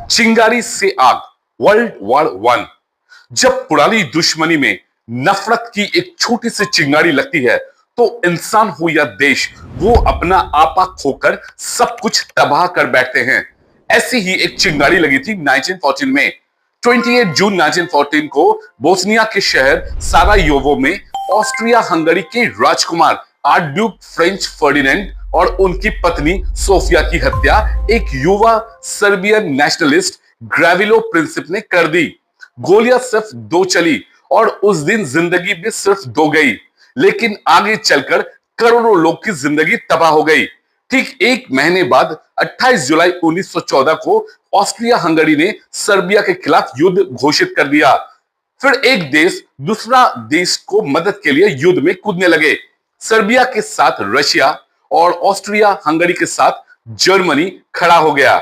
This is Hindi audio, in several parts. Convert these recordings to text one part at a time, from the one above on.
चिंगारी से आग, वर्ल्ड वॉर वन। जब पुरानी दुश्मनी में नफरत की एक छोटी सी चिंगारी लगती है तो इंसान हो या देश, वो अपना आपा खोकर सब कुछ तबाह कर बैठते हैं। ऐसी ही एक चिंगारी लगी थी 1914 में। 28 जून 1914 को बोस्निया के शहर सारायोवो में ऑस्ट्रिया हंगरी के राजकुमार आर्चड्यूक फ्रेंच फर्डिनेंड और उनकी पत्नी सोफिया की हत्या एक युवा सर्बियन नेशनलिस्ट ग्रेविलो प्रिंसिप ने कर दी। गोलियां सिर्फ दो चली और उस दिन जिंदगी भी सिर्फ दो गई, लेकिन आगे चलकर करोड़ों लोग की जिंदगी तबाह हो गई। ठीक एक महीने बाद 28 जुलाई 1914 को ऑस्ट्रिया हंगरी ने सर्बिया के खिलाफ युद्ध घोषित कर दिया। फिर एक देश दूसरा देश को मदद के लिए युद्ध में कूदने लगे। सर्बिया के साथ रशिया और ऑस्ट्रिया हंगरी के साथ जर्मनी खड़ा हो गया।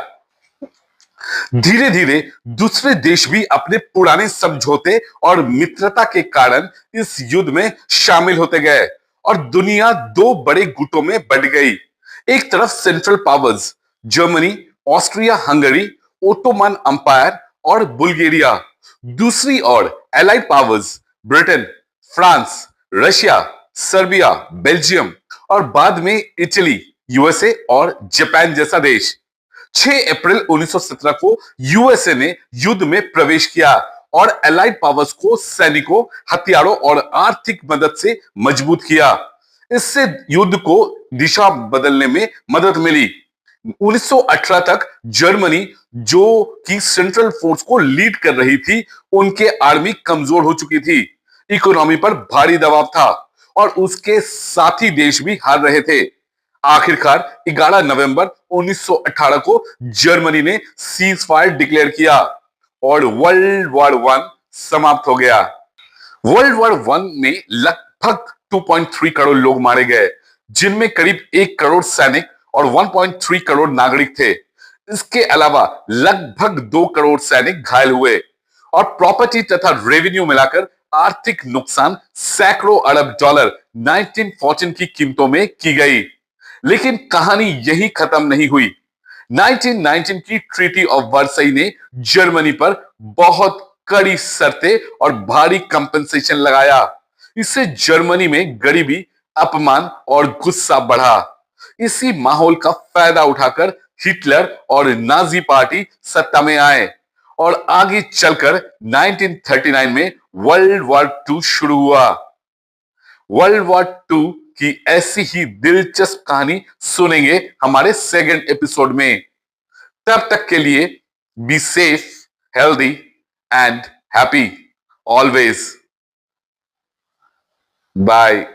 धीरे धीरे दूसरे देश भी अपने पुराने समझौते और मित्रता के कारण इस युद्ध में शामिल होते गए और दुनिया दो बड़े गुटों में बंट गई। एक तरफ central powers Germany, Austria Hungary, Ottoman empire और बुल्गारिया, दूसरी ओर allied powers Britain, France, Russia, Serbia, Belgium और बाद में इटली, यूएसए और जापान जैसा देश। 6 अप्रैल 1917 को यूएसए ने युद्ध में प्रवेश किया और एलाइड पावर्स को सैनिकों, हथियारों और आर्थिक मदद से मजबूत किया। इससे युद्ध को दिशा बदलने में मदद मिली। 1918 तक जर्मनी, जो कि सेंट्रल फोर्स को लीड कर रही थी, उनके आर्मी कमजोर हो चुकी थी, इकोनॉमी पर भारी दबाव था और उसके साथी देश भी हार रहे थे। आखिरकार 11 नवंबर 1918 को जर्मनी ने सीज फायर डिक्लेयर किया और वर्ल्ड वॉर वन समाप्त हो गया। वर्ल्ड वॉर वन में लगभग 2.3 करोड़ लोग मारे गए, जिनमें करीब 1 करोड़ सैनिक और 1.3 करोड़ नागरिक थे। इसके अलावा लगभग 2 करोड़ सैनिक घायल हुए और प्रॉपर्टी तथा रेवेन्यू मिलाकर आर्थिक नुकसान सैकड़ों अरब डॉलर 1914 की कीमतों में की गई। लेकिन कहानी यही खत्म नहीं हुई। 1919 की ट्रीटी ऑफ वर्साई ने जर्मनी पर बहुत कड़ी शर्तें और भारी कंपनसेशन लगाया। इससे जर्मनी में गरीबी, अपमान और गुस्सा बढ़ा। इसी माहौल का फायदा उठाकर हिटलर और नाजी पार्टी सत्ता में आए और आगे चलकर 1939 में वर्ल्ड वॉर टू शुरू हुआ। वर्ल्ड वॉर टू की ऐसी ही दिलचस्प कहानी सुनेंगे हमारे सेकंड एपिसोड में। तब तक के लिए be safe, healthy and happy always. Bye.